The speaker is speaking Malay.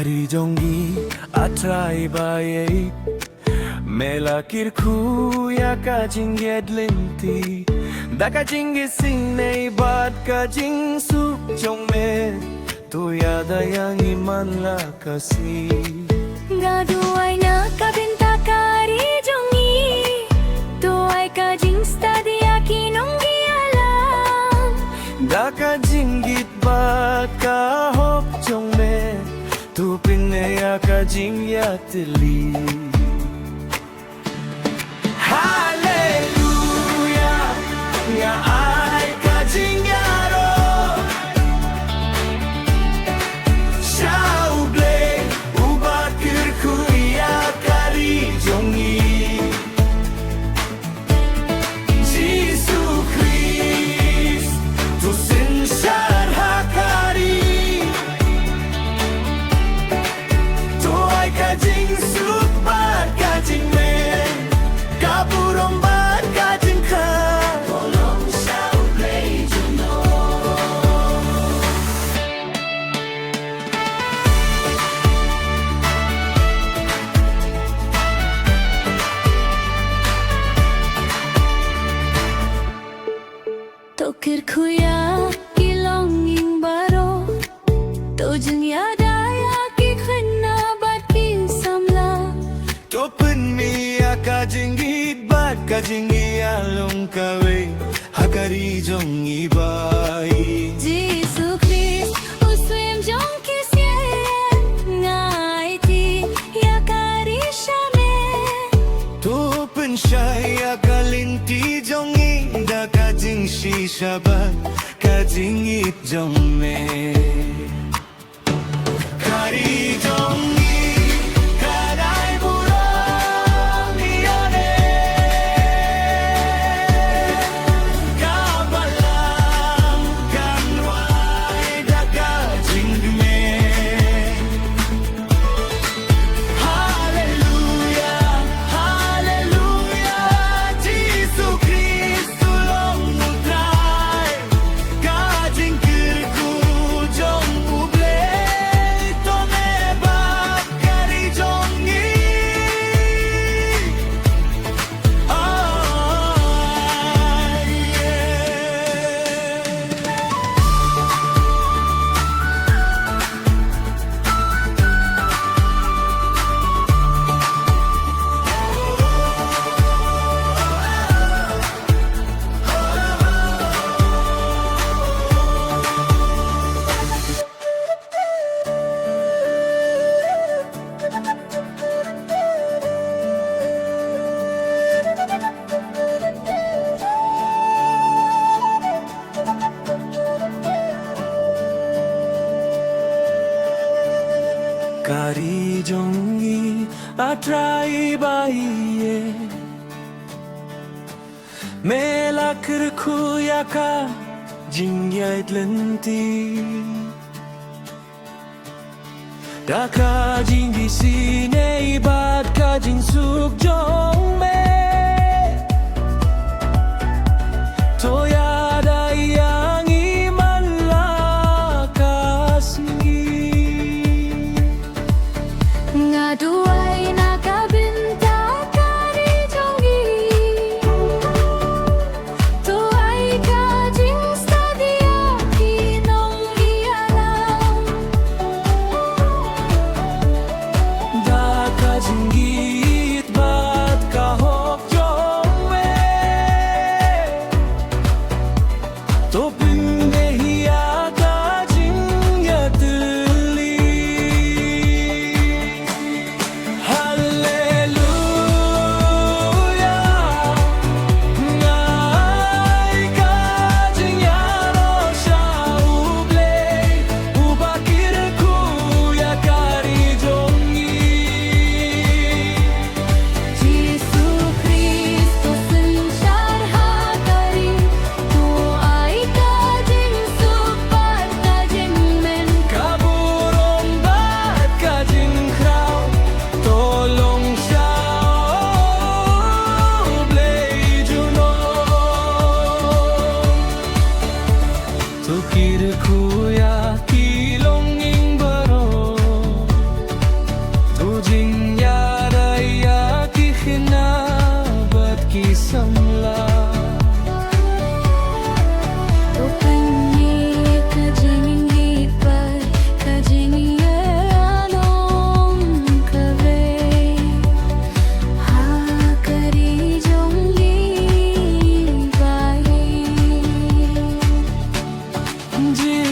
Karijongi atrai baye Melakir ku ya kajing yedlinti Da kajing gising bad kajing suk jong me Tu yada yang iman la kasih Gaduai na kabinta karijongi Tuai kajing stadia kinonggi alam Da kajing git bad ka hop jong me Tu pinaya kajing ya tili Hallelujah Ya ai kajing ya ro Shauble ubakir ku ya kari jongi Jesus Christ tu sin shar hakari Kajing super kajing men Kapurong bad kajing ka Tolong shout play juno Tokir kuya ilong ing baro Tojeng yada Topen mi kajing git bad kajing along kawe Hakari jong ibai Jesus Christ uswim jong kisyen Ngai ti yakari shame Topen shaya kalinti jong da kajing shisha bad kajing it jong me Kari jong Kari jongi atrai baye Melakir ku yaka jingyait lenti Daka jinggi sine bad ka jing suk jong me Toya da yang iman lakas Ngaduai na kabinta karijongi Tuai kajing stadia kinonggi alam Da kajing git bad ka hok jong me Toping hiya kajing ya tili Tukir ku ya kilong ing baro ji